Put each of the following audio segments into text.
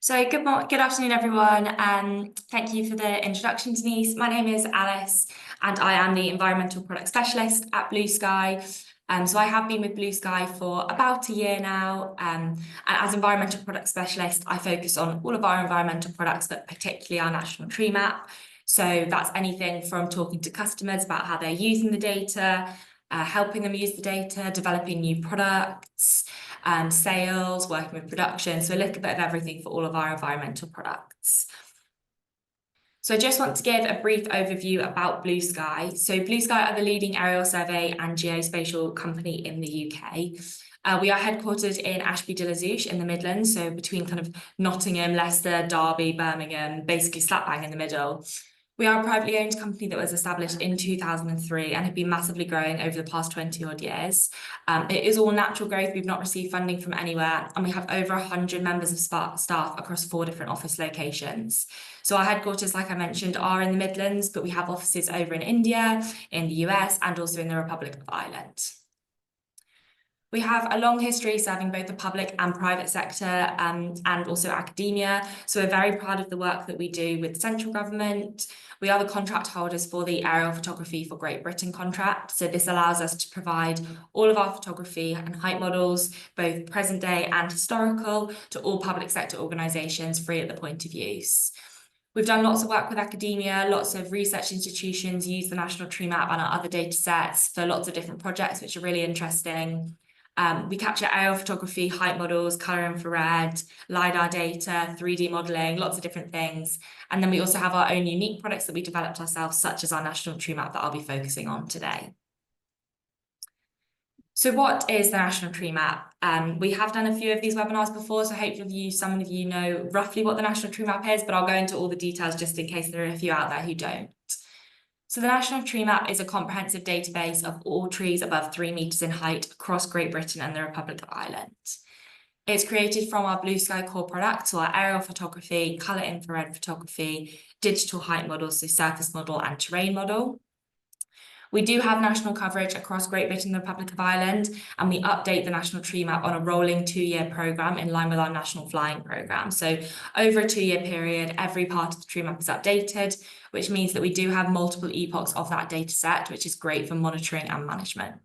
Good afternoon, everyone. Thank you for the introduction, Denise. My name is Alice, and I am the Environmental Product Specialist at Bluesky. So I have been with Bluesky for about a year now, and as Environmental Product Specialist, I focus on all of our environmental products, but particularly our National Tree Map. So that's anything from talking to customers about how they're using the data, helping them use the data, developing new products, sales, working with production. So a little bit of everything for all of our environmental products. So I just want to give a brief overview about Bluesky. So Bluesky are the leading aerial survey and geospatial company in the UK. We are headquartered in Ashby-de-la-Zouch in the Midlands, so between kind of Nottingham, Leicester, Derby, Birmingham, basically slap bang in the middle. We are a privately owned company that was established in 2003 and have been massively growing over the past 20 odd years. It is all natural growth. We've not received funding from anywhere, and we have over 100 members of staff across 4 different office locations. So our headquarters, like I mentioned, are in the Midlands, but we have offices over in India, in the US, and also in the Republic of Ireland. We have a long history serving both the public and private sector and also academia. So we're very proud of the work that we do with central government. We are the contract holders for the Aerial Photography for Great Britain contract. So this allows us to provide all of our photography and height models, both present day and historical, to all public sector organisations free at the point of use. We've done lots of work with academia, lots of research institutions use the National Tree Map and our other data sets for lots of different projects, which are really interesting. We capture aerial photography, height models, colour infrared, LiDAR data, 3D modelling, lots of different things. And then we also have our own unique products that we developed ourselves, such as our National Tree Map that I'll be focusing on today. So what is the National Tree Map? We have done a few of these webinars before, so hopefully some of you know roughly what the National Tree Map is, but I'll go into all the details just in case there are a few out there who don't. So the National Tree Map is a comprehensive database of all trees above 3 meters in height across Great Britain and the Republic of Ireland. It's created from our Bluesky core products, so our aerial photography, colour infrared photography, digital height models, so surface model and terrain model. We do have national coverage across Great Britain and the Republic of Ireland, and we update the National Tree Map on a rolling 2-year programme in line with our National Flying Programme. So over a 2-year period, every part of the tree map is updated, which means that we do have multiple epochs of that data set, which is great for monitoring and management.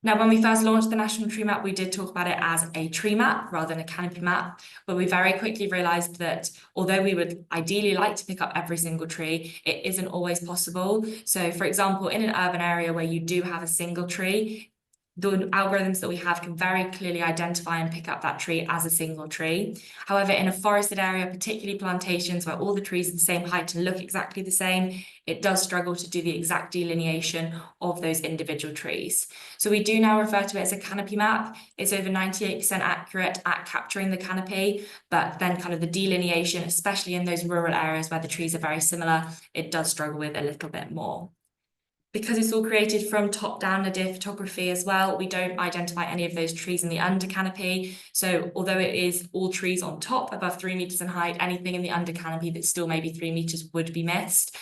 Now, when we first launched the National Tree Map, we did talk about it as a tree map rather than a canopy map, but we very quickly realised that although we would ideally like to pick up every single tree, it isn't always possible. So, for example, in an urban area where you do have a single tree, the algorithms that we have can very clearly identify and pick up that tree as a single tree. However, in a forested area, particularly plantations where all the trees are the same height and look exactly the same, it does struggle to do the exact delineation of those individual trees. So we do now refer to it as a canopy map. It's over 98% accurate at capturing the canopy, but then kind of the delineation, especially in those rural areas where the trees are very similar, it does struggle with a little bit more. Because it's all created from top-down nadir photography as well, we don't identify any of those trees in the under canopy. So although it is all trees on top above 3 meters in height, anything in the under canopy that's still maybe 3 meters would be missed,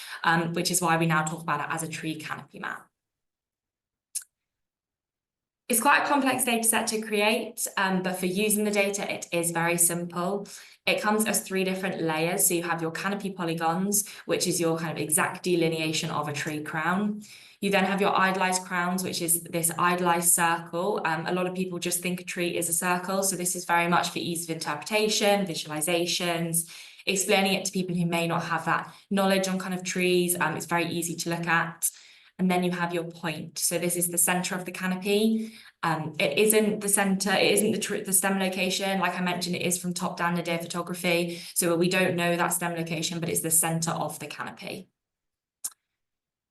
which is why we now talk about it as a tree canopy map. It's quite a complex data set to create, but for using the data, it is very simple. It comes as 3 different layers. So you have your canopy polygons, which is your kind of exact delineation of a tree crown. You then have your idealized crowns, which is this idealized circle. A lot of people just think a tree is a circle. So this is very much for ease of interpretation, visualizations, explaining it to people who may not have that knowledge on kind of trees. It's very easy to look at. And then you have your point. So this is the center of the canopy. It isn't the center, it isn't the stem location. Like I mentioned, it is from top-down nadir photography. So we don't know that stem location, but it's the center of the canopy.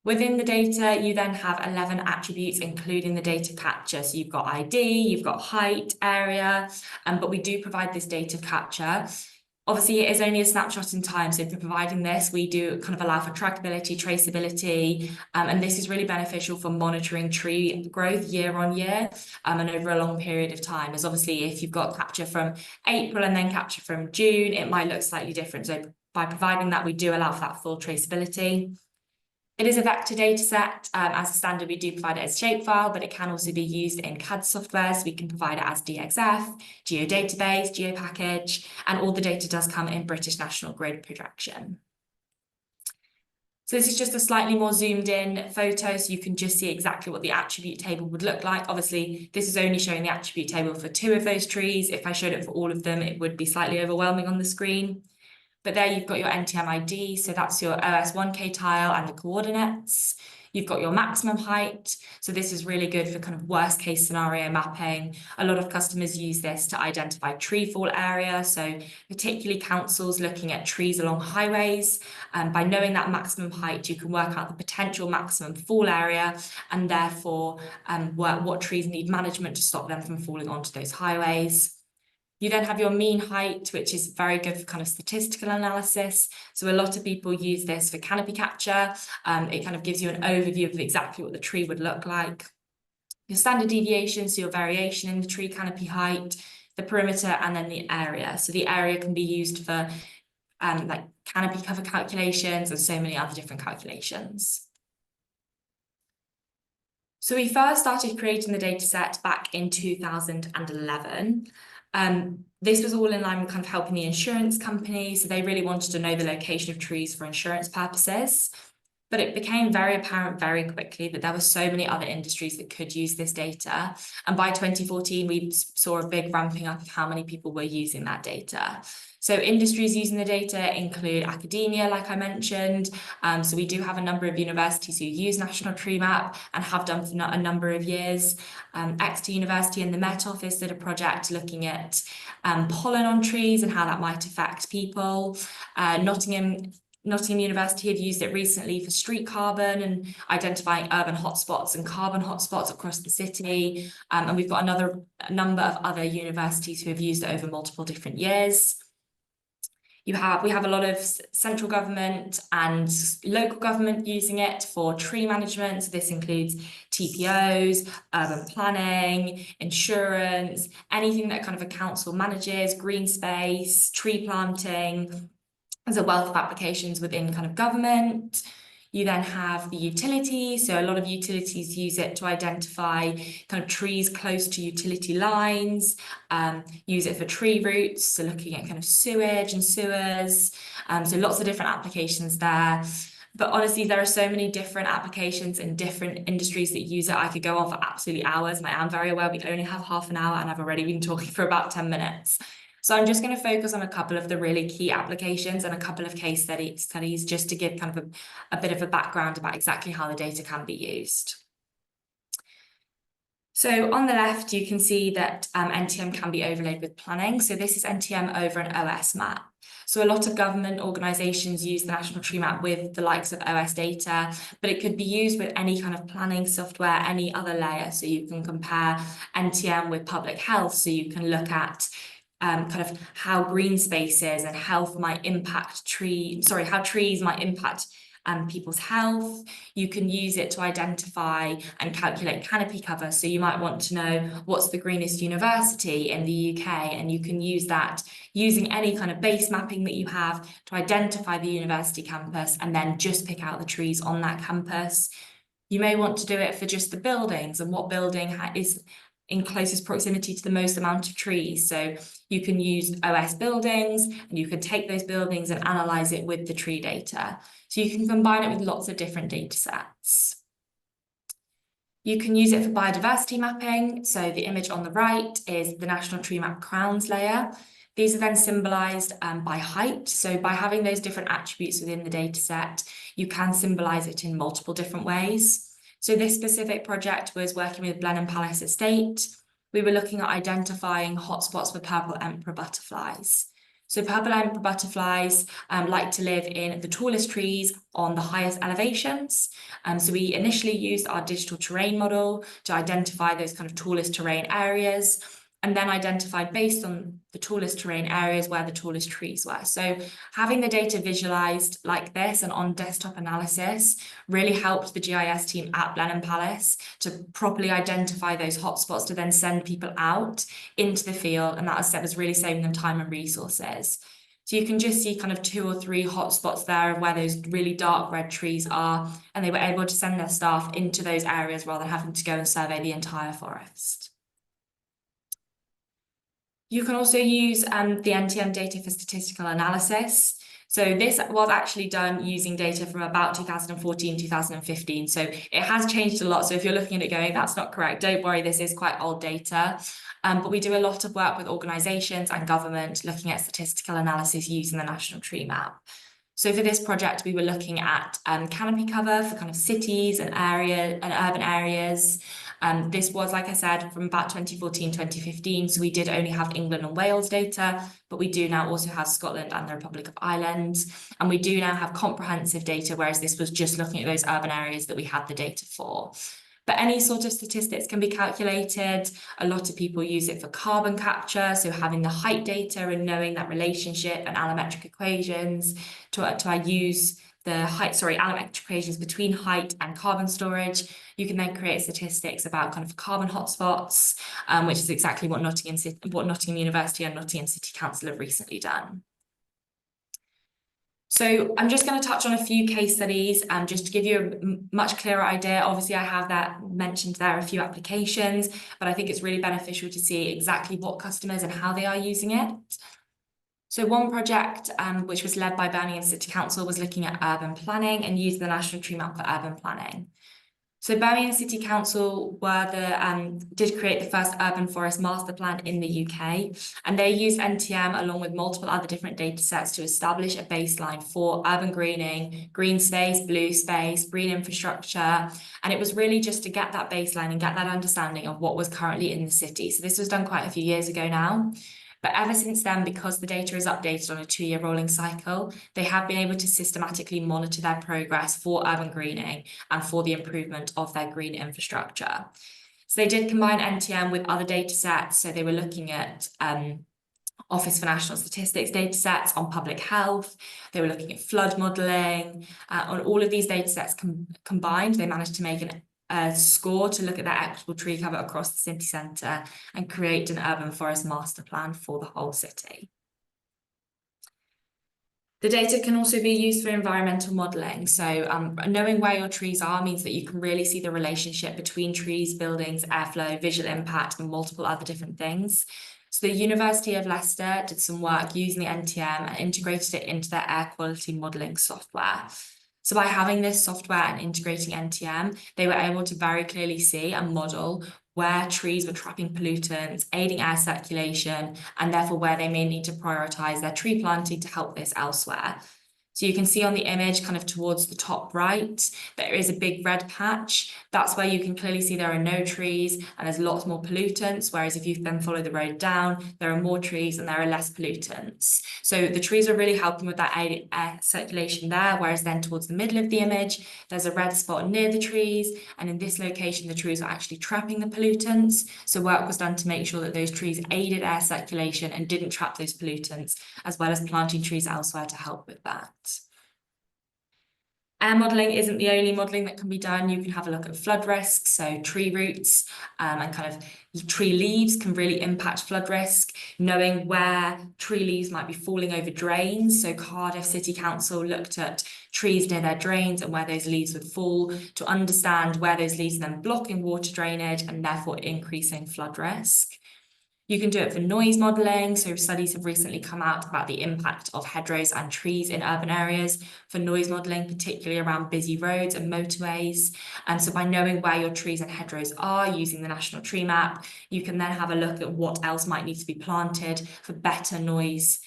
Within the data, you then have 11 attributes, including the data capture. So you've got ID, you've got height, area, but we do provide this data capture. Obviously, it is only a snapshot in time, so for providing this, we do kind of allow for trackability, traceability, and this is really beneficial for monitoring tree growth year on year and over a long period of time. As obviously, if you've got capture from April and then capture from June, it might look slightly different. So by providing that, we do allow for that full traceability. It is a vector dataset. As a standard, we do provide it as shapefile, but it can also be used in CAD software. So we can provide it as DXF, geodatabase, geopackage, and all the data does come in British National Grid projection. So this is just a slightly more zoomed in photo, so you can just see exactly what the attribute table would look like. Obviously, this is only showing the attribute table for 2 of those trees. If I showed it for all of them, it would be slightly overwhelming on the screen. But there you've got your NTM ID, so that's your OS1K tile and the coordinates. You've got your maximum height. So this is really good for kind of worst case scenario mapping. A lot of customers use this to identify tree fall area. So particularly councils looking at trees along highways. By knowing that maximum height, you can work out the potential maximum fall area and therefore what trees need management to stop them from falling onto those highways. You then have your mean height, which is very good for kind of statistical analysis. So a lot of people use this for canopy capture. It kind of gives you an overview of exactly what the tree would look like. Your standard deviation, so your variation in the tree canopy height, the perimeter, and then the area. So the area can be used for like canopy cover calculations and so many other different calculations. So we first started creating the data set back in 2011. This was all in line with kind of helping the insurance company. So they really wanted to know the location of trees for insurance purposes. But it became very apparent very quickly that there were so many other industries that could use this data. And by 2014, we saw a big ramping up of how many people were using that data. So industries using the data include academia, like I mentioned. So we do have a number of universities who use National Tree Map and have done for a number of years. Exeter University and the Met Office did a project looking at pollen on trees and how that might affect people. Nottingham University have used it recently for street carbon and identifying urban hotspots and carbon hotspots across the city. And we've got a number of other universities who have used it over multiple different years. We have a lot of central government and local government using it for tree management. So this includes TPOs, urban planning, insurance, anything that kind of a council manages, green space, tree planting. There's a wealth of applications within kind of government. You then have the utilities. So a lot of utilities use it to identify kind of trees close to utility lines, use it for tree roots, so looking at kind of sewage and sewers. So lots of different applications there. But honestly, there are so many different applications in different industries that use it. I could go on for absolutely hours, and I am very aware we only have half an hour, and I've already been talking for about 10 minutes. So I'm just going to focus on a couple of the really key applications and a couple of case studies just to give kind of a bit of a background about exactly how the data can be used. So on the left, you can see that NTM can be overlaid with planning. So this is NTM over an OS map. So a lot of government organisations use the National Tree Map with the likes of OS data, but it could be used with any kind of planning software, any other layer. So you can compare NTM with public health. So you can look at kind of how green spaces and health might impact how trees might impact people's health. You can use it to identify and calculate canopy cover. So you might want to know what's the greenest university in the UK, and you can use that using any kind of base mapping that you have to identify the university campus and then just pick out the trees on that campus. You may want to do it for just the buildings and what building is in closest proximity to the most amount of trees. So you can use OS buildings and you can take those buildings and analyze it with the tree data. So you can combine it with lots of different data sets. You can use it for biodiversity mapping. So the image on the right is the National Tree Map crowns layer. These are then symbolized by height. So by having those different attributes within the data set, you can symbolize it in multiple different ways. So this specific project was working with Blenheim Palace Estate. We were looking at identifying hotspots for purple emperor butterflies. So purple emperor butterflies like to live in the tallest trees on the highest elevations. So we initially used our digital terrain model to identify those kind of tallest terrain areas, and then identified based on the tallest terrain areas where the tallest trees were. So having the data visualized like this and on desktop analysis really helped the GIS team at Blenheim Palace to properly identify those hotspots to then send people out into the field. And that was really saving them time and resources. So So you can just see kind of 2 or 3 hotspots there of where those really dark red trees are, and they were able to send their staff into those areas rather than having to go and survey the entire forest. You can also use the NTM data for statistical analysis. So this was actually done using data from about 2014, 2015. So it has changed a lot. So if you're looking at it going, that's not correct, don't worry, this is quite old data. But we do a lot of work with organisations and government looking at statistical analysis using the National Tree Map. So for this project, we were looking at canopy cover for kind of cities and urban areas. This was, like I said, from about 2014, 2015. So we did only have England and Wales data, but we do now also have Scotland and the Republic of Ireland. And we do now have comprehensive data, whereas this was just looking at those urban areas that we had the data for. But any sort of statistics can be calculated. A lot of people use it for carbon capture, so having the height data and knowing that relationship and allometric equations to use the allometric equations between height and carbon storage. You can then create statistics about kind of carbon hotspots, which is exactly what Nottingham University and Nottingham City Council have recently done. So I'm just going to touch on a few case studies just to give you a much clearer idea. Obviously, I have that mentioned there, a few applications, but I think it's really beneficial to see exactly what customers and how they are using it. So one project, which was led by Birmingham City Council, was looking at urban planning and using the National Tree Map for urban planning. So Birmingham City Council did create the first urban forest master plan in the UK, and they used NTM along with multiple other different data sets to establish a baseline for urban greening, green space, blue space, green infrastructure. And it was really just to get that baseline and get that understanding of what was currently in the city. So this was done quite a few years ago now. But ever since then, because the data is updated on a 2-year rolling cycle, they have been able to systematically monitor their progress for urban greening and for the improvement of their green infrastructure. So they did combine NTM with other data sets. So they were looking at Office for National Statistics data sets on public health. They were looking at flood modelling. On all of these data sets combined, they managed to make a score to look at their equitable tree cover across the city centre and create an urban forest master plan for the whole city. The data can also be used for environmental modelling. So knowing where your trees are means that you can really see the relationship between trees, buildings, airflow, visual impact, and multiple other different things. So the University of Leicester did some work using the NTM and integrated it into their air quality modelling software. So by having this software and integrating NTM, they were able to very clearly see and model where trees were trapping pollutants, aiding air circulation, and therefore where they may need to prioritise their tree planting to help this elsewhere. So you can see on the image kind of towards the top right, there is a big red patch. That's where you can clearly see there are no trees and there's lots more pollutants. Whereas if you then follow the road down, there are more trees and there are less pollutants. So the trees are really helping with that air circulation there. Whereas then towards the middle of the image, there's a red spot near the trees. And in this location, the trees are actually trapping the pollutants. So work was done to make sure that those trees aided air circulation and didn't trap those pollutants, as well as planting trees elsewhere to help with that. Air modelling isn't the only modelling that can be done. You can have a look at flood risks, so tree roots and kind of tree leaves can really impact flood risk, knowing where tree leaves might be falling over drains. So Cardiff City Council looked at trees near their drains and where those leaves would fall to understand where those leaves are then blocking water drainage and therefore increasing flood risk. You can do it for noise modelling. So studies have recently come out about the impact of hedgerows and trees in urban areas for noise modelling, particularly around busy roads and motorways. And so by knowing where your trees and hedgerows are using the National Tree Map, you can then have a look at what else might need to be planted for better noise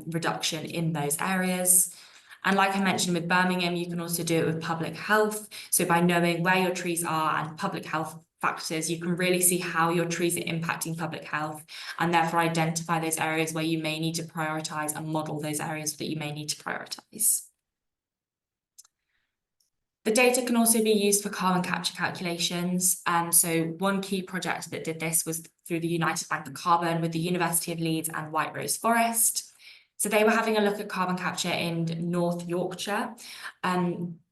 reduction in those areas. And like I mentioned with Birmingham, you can also do it with public health. So by knowing where your trees are and public health factors, you can really see how your trees are impacting public health and therefore identify those areas where you may need to prioritise and model those areas that you may need to prioritise. The data can also be used for carbon capture calculations. So one key project that did this was through the United Bank for Carbon with the University of Leeds and White Rose Forest. So they were having a look at carbon capture in North Yorkshire.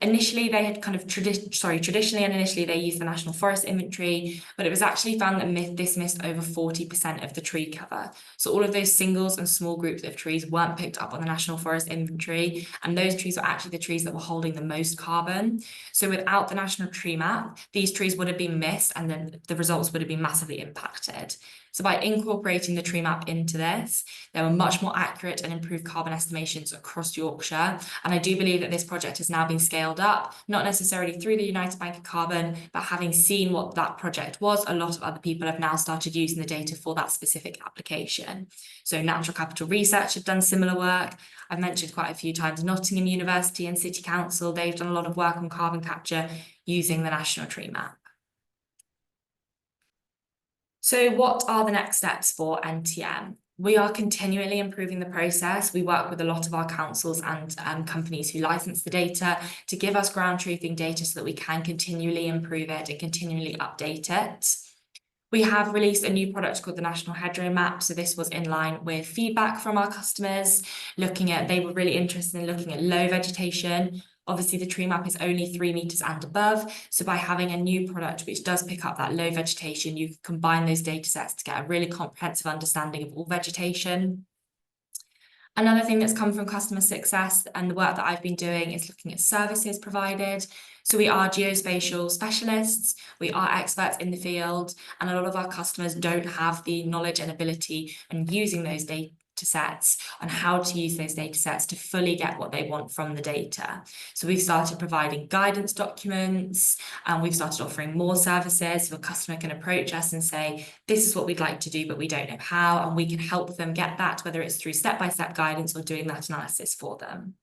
Initially, they had kind of traditionally and initially they used the National Forest Inventory, but it was actually found that this missed over 40% of the tree cover. So all of those singles and small groups of trees weren't picked up on the National Forest Inventory, and those trees were actually the trees that were holding the most carbon. So without the National Tree Map, these trees would have been missed, and then the results would have been massively impacted. So by incorporating the tree map into this, there were much more accurate and improved carbon estimations across Yorkshire. And I do believe that this project has now been scaled up, not necessarily through the United Bank of Carbon, but having seen what that project was, a lot of other people have now started using the data for that specific application. So Natural Capital Research have done similar work. I've mentioned quite a few times Nottingham University and City Council, they've done a lot of work on carbon capture using the National Tree Map. So what are the next steps for NTM? We are continually improving the process. We work with a lot of our councils and companies who license the data to give us ground truthing data so that we can continually improve it and continually update it. We have released a new product called the National Hedgerow Map. So this was in line with feedback from our customers, they were really interested in looking at low vegetation. Obviously, the tree map is only 3 meters and above. So by having a new product which does pick up that low vegetation, you can combine those data sets to get a really comprehensive understanding of all vegetation. Another thing that's come from customer success and the work that I've been doing is looking at services provided. So we are geospatial specialists, we are experts in the field, and a lot of our customers don't have the knowledge and ability in using those data sets on how to use those data sets to fully get what they want from the data. So we've started providing guidance documents, and we've started offering more services so a customer can approach us and say, this is what we'd like to do, but we don't know how, and we can help them get that, whether it's through step-by-step guidance or doing that analysis for them.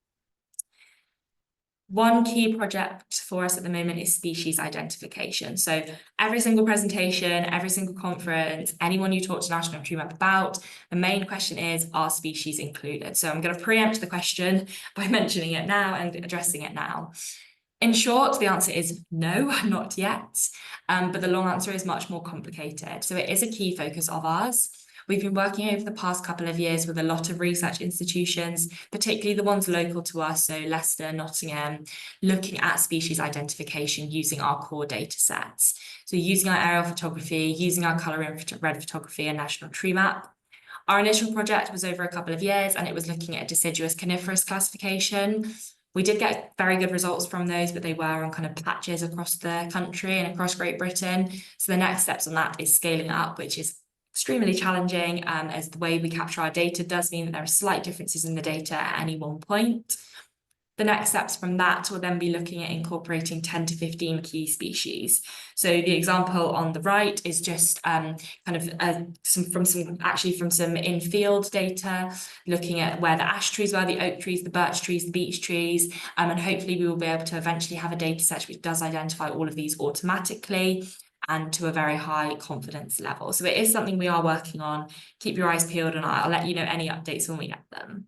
One key project for us at the moment is species identification. So every single presentation, every single conference, anyone you talk to National Tree Map about, the main question is, are species included? So I'm going to preempt the question by mentioning it now and addressing it now. In short, the answer is no, not yet. But the long answer is much more complicated. So it is a key focus of ours. We've been working over the past couple of years with a lot of research institutions, particularly the ones local to us, so Leicester, Nottingham, looking at species identification using our core data sets. So using our aerial photography, using our colour infrared photography and National Tree Map. Our initial project was over a couple of years and it was looking at deciduous coniferous classification. We did get very good results from those, but they were on kind of patches across the country and across Great Britain. So the next steps on that is scaling up, which is extremely challenging as the way we capture our data does mean that there are slight differences in the data at any one point. The next steps from that will then be looking at incorporating 10 to 15 key species. So the example on the right is just from some in-field data, looking at where the ash trees were, the oak trees, the birch trees, the beech trees, and hopefully we will be able to eventually have a data set which does identify all of these automatically and to a very high confidence level. So it is something we are working on. Keep your eyes peeled and I'll let you know any updates when we get them.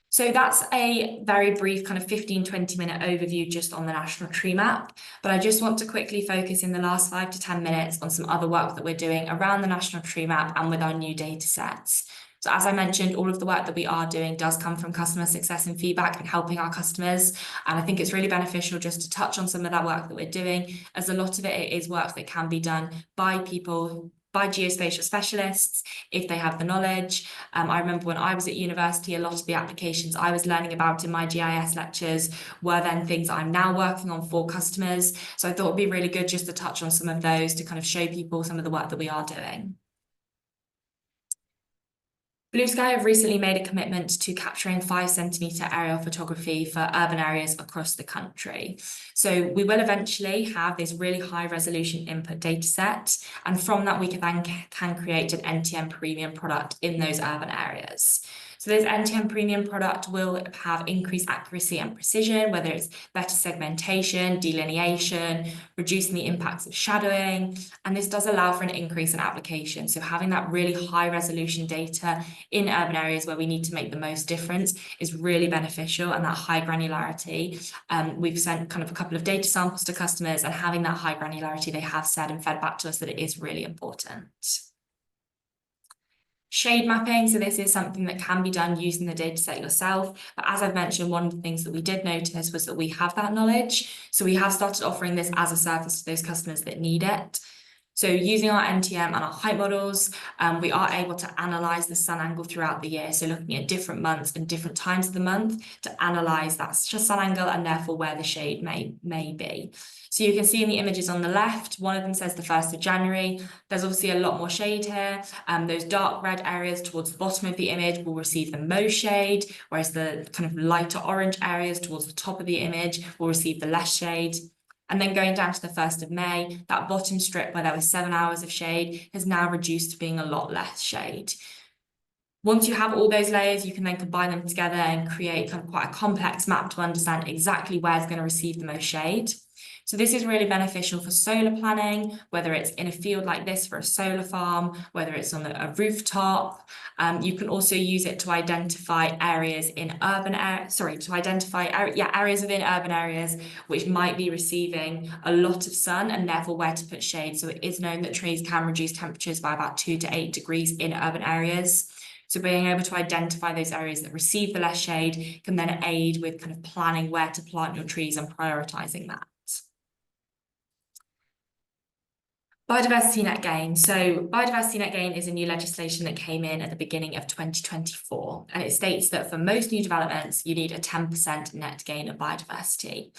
So that's a very brief kind of 15-20 minute overview just on the National Tree Map, but I just want to quickly focus in the last 5 to 10 minutes on some other work that we're doing around the National Tree Map and with our new data sets. So as I mentioned, all of the work that we are doing does come from customer success and feedback and helping our customers. And I think it's really beneficial just to touch on some of that work that we're doing, as a lot of it is work that can be done by people, by geospatial specialists, if they have the knowledge. I remember when I was at university, a lot of the applications I was learning about in my GIS lectures were then things I'm now working on for customers. So I thought it'd be really good just to touch on some of those to kind of show people some of the work that we are doing. Bluesky have recently made a commitment to capturing 5 centimetre aerial photography for urban areas across the country. So we will eventually have this really high resolution input data set, and from that we can create an NTM premium product in those urban areas. So this NTM premium product will have increased accuracy and precision, whether it's better segmentation, delineation, reducing the impacts of shadowing, and this does allow for an increase in application. So having that really high resolution data in urban areas where we need to make the most difference is really beneficial, and that high granularity. We've sent kind of a couple of data samples to customers, and having that high granularity, they have said and fed back to us that it is really important. Shade mapping, so this is something that can be done using the dataset yourself. But as I've mentioned, one of the things that we did notice was that we have that knowledge. So we have started offering this as a service to those customers that need it. So using our NTM and our height models, we are able to analyse the sun angle throughout the year. So looking at different months and different times of the month to analyse that sun angle and therefore where the shade may be. So you can see in the images on the left, one of them says the 1st of January. There's obviously a lot more shade here. Those dark red areas towards the bottom of the image will receive the most shade, whereas the kind of lighter orange areas towards the top of the image will receive the less shade. And then going down to the 1st of May, that bottom strip where there was 7 hours of shade has now reduced to being a lot less shade. Once you have all those layers, you can then combine them together and create kind of quite a complex map to understand exactly where it's going to receive the most shade. So this is really beneficial for solar planning, whether it's in a field like this for a solar farm, whether it's on a rooftop. You can also use it to identify areas in areas within urban areas which might be receiving a lot of sun and therefore where to put shade. So it is known that trees can reduce temperatures by about 2 to 8 degrees in urban areas. So being able to identify those areas that receive the less shade can then aid with kind of planning where to plant your trees and prioritizing that. Biodiversity net gain. So biodiversity net gain is a new legislation that came in at the beginning of 2024, and it states that for most new developments, you need a 10% net gain of biodiversity.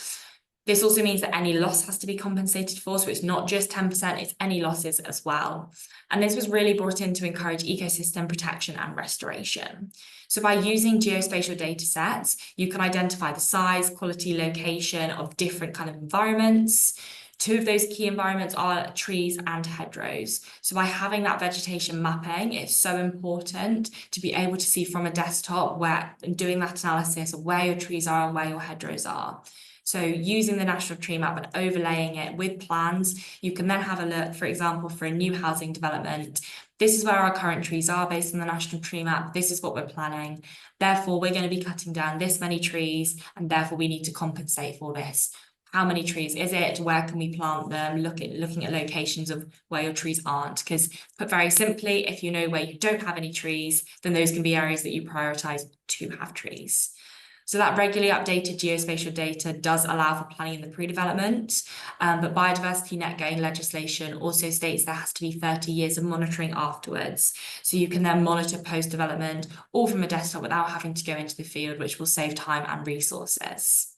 This also means that any loss has to be compensated for, so it's not just 10%, it's any losses as well. And this was really brought in to encourage ecosystem protection and restoration. So by using geospatial data sets, you can identify the size, quality, location of different kind of environments. 2 of those key environments are trees and hedgerows. So by having that vegetation mapping, it's so important to be able to see from a desktop and doing that analysis of where your trees are and where your hedgerows are. So using the National Tree Map and overlaying it with plans, you can then have a look, for example, for a new housing development. This is where our current trees are based on the National Tree Map. This is what we're planning. Therefore, we're going to be cutting down this many trees, and therefore we need to compensate for this. How many trees is it? Where can we plant them? Looking at locations of where your trees aren't. Because put very simply, if you know where you don't have any trees, then those can be areas that you prioritize to have trees. So that regularly updated geospatial data does allow for planning in the pre-development, but biodiversity net gain legislation also states there has to be 30 years of monitoring afterwards. So you can then monitor post-development all from a desktop without having to go into the field, which will save time and resources.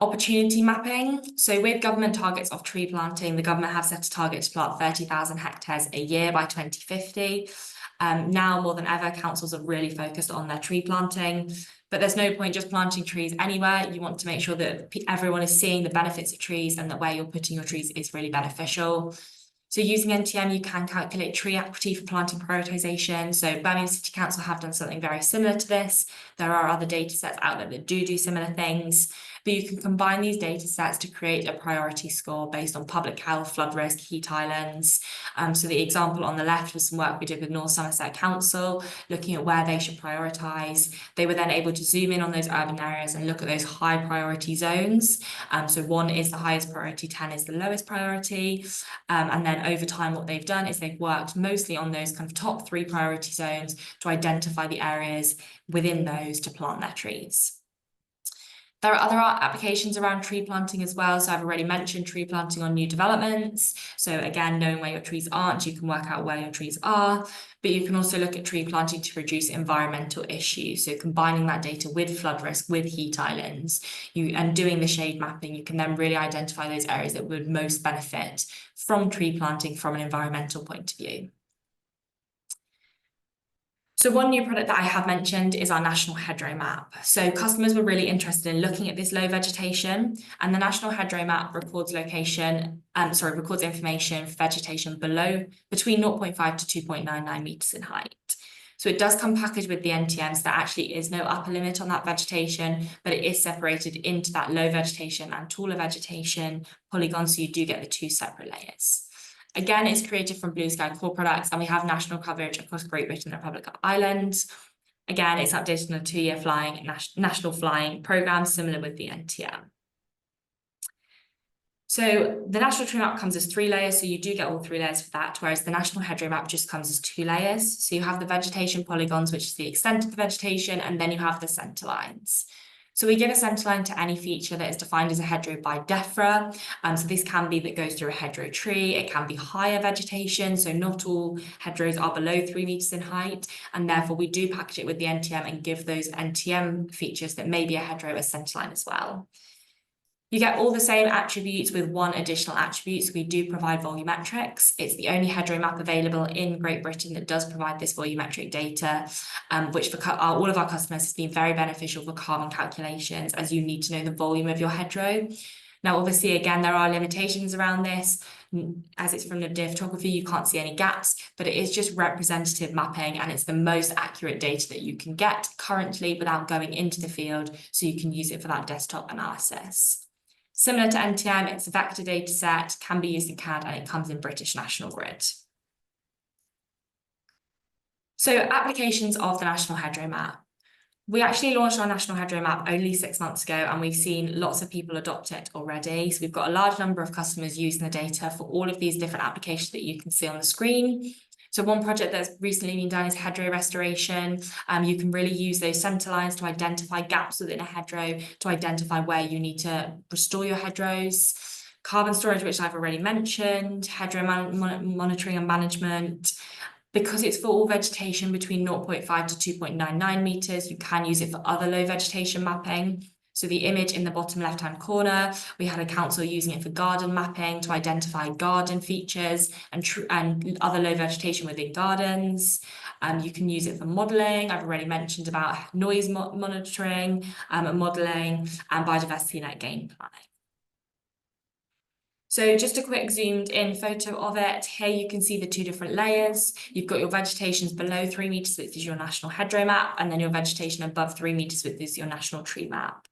Opportunity mapping. So with government targets of tree planting, the government have set a target to plant 30,000 hectares a year by 2050. Now more than ever, councils are really focused on their tree planting, but there's no point just planting trees anywhere. You want to make sure that everyone is seeing the benefits of trees and that where you're putting your trees is really beneficial. So using NTM, you can calculate tree equity for planting prioritisation. So Birmingham City Council have done something very similar to this. There are other data sets out there that do similar things, but you can combine these data sets to create a priority score based on public health, flood risk, heat islands. So the example on the left was some work we did with North Somerset Council, looking at where they should prioritise. They were then able to zoom in on those urban areas and look at those high priority zones. So 1 is the highest priority, 10 is the lowest priority. And then over time, what they've done is they've worked mostly on those kind of top 3 priority zones to identify the areas within those to plant their trees. There are other applications around tree planting as well. So I've already mentioned tree planting on new developments. So again, knowing where your trees aren't, you can work out where your trees are, but you can also look at tree planting to reduce environmental issues. So combining that data with flood risk, with heat islands, and doing the shade mapping, you can then really identify those areas that would most benefit from tree planting from an environmental point of view. So one new product that I have mentioned is our National Hedgerow Map. So customers were really interested in looking at this low vegetation, and the National Hedgerow Map records information for vegetation between 0.5 to 2.99 meters in height. So it does come packaged with the NTM, so there actually is no upper limit on that vegetation, but it is separated into that low vegetation and taller vegetation polygons, so you do get the 2 separate layers. Again, it's created from Bluesky core products, and we have national coverage across Great Britain and the Republic of Ireland. Again, it's updated on a 2-year national flying programme, similar with the NTM. So the National Tree Map comes as 3 layers, so you do get all 3 layers for that, whereas the National Hedgerow Map just comes as 2 layers. So you have the vegetation polygons, which is the extent of the vegetation, and then you have the centre lines. So we give a centre line to any feature that is defined as a hedgerow by DEFRA. So this can be that goes through a hedgerow tree. It can be higher vegetation, so not all hedgerows are below 3 metres in height, and therefore we do package it with the NTM and give those NTM features that may be a hedgerow a centre line as well. You get all the same attributes with one additional attribute. So we do provide volumetrics. It's the only hedgerow map available in Great Britain that does provide this volumetric data, which for all of our customers has been very beneficial for carbon calculations, as you need to know the volume of your hedgerow. Now, obviously, again, there are limitations around this. As it's from the photography, you can't see any gaps, but it is just representative mapping, and it's the most accurate data that you can get currently without going into the field, so you can use it for that desktop analysis. Similar to NTM, it's a vector data set, can be used in CAD, and it comes in British National Grid. So applications of the National Hedgerow Map. We actually launched our National Hedgerow Map only 6 months ago, and we've seen lots of people adopt it already. So we've got a large number of customers using the data for all of these different applications that you can see on the screen. So one project that's recently been done is hedgerow restoration. You can really use those centre lines to identify gaps within a hedgerow, to identify where you need to restore your hedgerows. Carbon storage, which I've already mentioned, hedgerow monitoring and management. Because it's for all vegetation between 0.5 to 2.99 metres, you can use it for other low vegetation mapping. So the image in the bottom left-hand corner, we had a council using it for garden mapping to identify garden features and other low vegetation within gardens. You can use it for modelling. I've already mentioned about noise monitoring, modelling, and biodiversity net gain planning. So just a quick zoomed in photo of it. Here you can see the 2 different layers. You've got your vegetations below 3 metres, which is your National Hedgerow Map, and then your vegetation above 3 metres, which is your National Tree Map.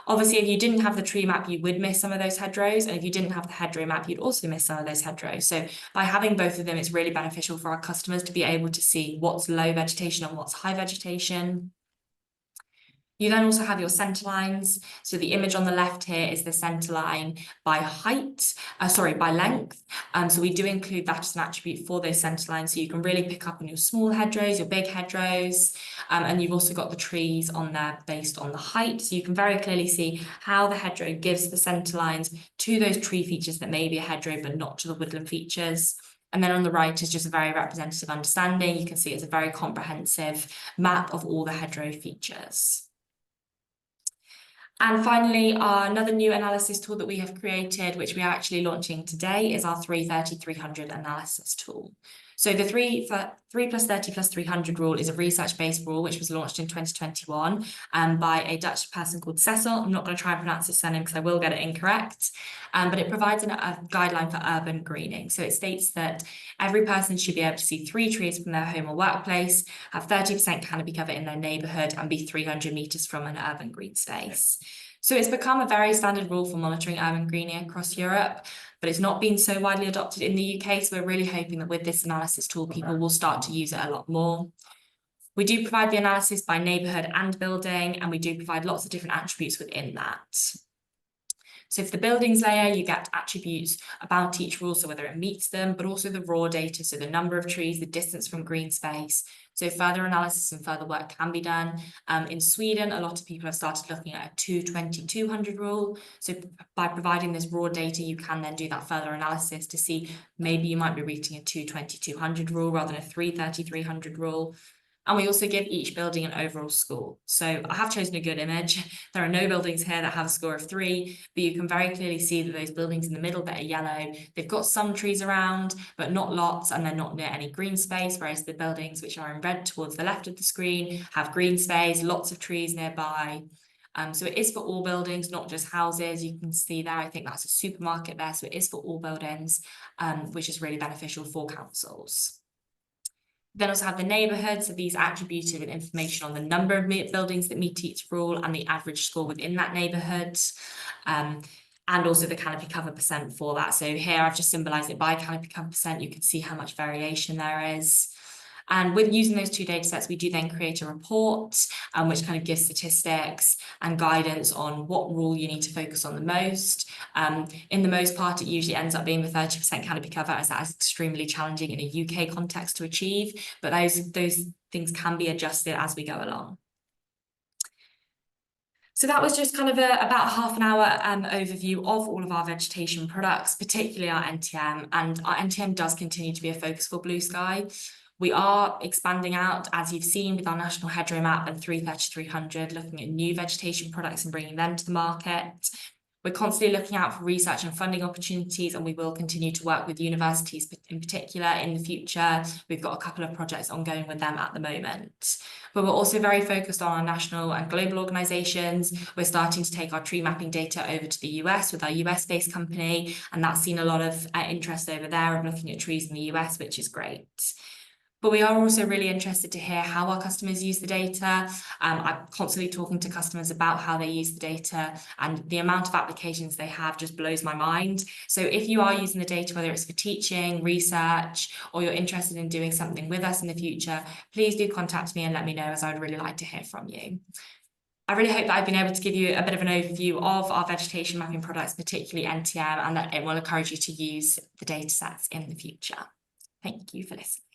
Obviously, if you didn't have the tree map, you would miss some of those hedgerows, and if you didn't have the hedgerow map, you'd also miss some of those hedgerows. So by having both of them, it's really beneficial for our customers to be able to see what's low vegetation and what's high vegetation. You then also have your centre lines. So the image on the left here is the centre line by by length. So we do include that as an attribute for those centre lines. So you can really pick up on your small hedgerows, your big hedgerows, and you've also got the trees on there based on the height. So you can very clearly see how the hedgerow gives the centre lines to those tree features that may be a hedgerow, but not to the woodland features. And then on the right is just a very representative understanding. You can see it's a very comprehensive map of all the hedgerow features. And finally, another new analysis tool that we have created, which we are actually launching today, is our 330-300 analysis tool. So the 3 plus 30 plus 300 rule is a research-based rule which was launched in 2021 by a Dutch person called Cecil. I'm not going to try and pronounce his surname because I will get it incorrect, but it provides a guideline for urban greening. So it states that every person should be able to see 3 trees from their home or workplace, have 30% canopy cover in their neighbourhood, and be 300 metres from an urban green space. So it's become a very standard rule for monitoring urban greening across Europe, but it's not been so widely adopted in the UK. So we're really hoping that with this analysis tool, people will start to use it a lot more. We do provide the analysis by neighbourhood and building, and we do provide lots of different attributes within that. So for the buildings layer, you get attributes about each rule, so whether it meets them, but also the raw data, so the number of trees, the distance from green space. So further analysis and further work can be done. In Sweden, a lot of people have started looking at a 220-200 rule. So by providing this raw data, you can then do that further analysis to see maybe you might be reaching a 220-200 rule rather than a 330-300 rule. And we also give each building an overall score. So I have chosen a good image. There are no buildings here that have a score of 3, but you can very clearly see that those buildings in the middle that are yellow, they've got some trees around, but not lots, and they're not near any green space, whereas the buildings which are in red towards the left of the screen have green space, lots of trees nearby. So it is for all buildings, not just houses. You can see there, I think that's a supermarket there. So it is for all buildings, which is really beneficial for councils. Then also have the neighbourhood, so these attributed with information on the number of buildings that meet each rule and the average score within that neighbourhood, and also the canopy cover percent for that. So here I've just symbolised it by canopy cover percent. You can see how much variation there is. And with using those two data sets, we do then create a report, which kind of gives statistics and guidance on what rule you need to focus on the most. In the most part, it usually ends up being the 30% canopy cover, as that is extremely challenging in a UK context to achieve, but those things can be adjusted as we go along. So that was just kind of about half an hour overview of all of our vegetation products, particularly our NTM, and our NTM does continue to be a focus for Bluesky. We are expanding out, as you've seen, with our national hedgerow map and 330-300, looking at new vegetation products and bringing them to the market. We're constantly looking out for research and funding opportunities, and we will continue to work with universities in particular in the future. We've got a couple of projects ongoing with them at the moment. But we're also very focused on our national and global organisations. We're starting to take our tree mapping data over to the US with our US-based company, and that's seen a lot of interest over there of looking at trees in the US, which is great. But we are also really interested to hear how our customers use the data. I'm constantly talking to customers about how they use the data, and the amount of applications they have just blows my mind. So if you are using the data, whether it's for teaching, research, or you're interested in doing something with us in the future, please do contact me and let me know, as I would really like to hear from you. I really hope that I've been able to give you a bit of an overview of our vegetation mapping products, particularly NTM, and that it will encourage you to use the data sets in the future. Thank you for listening.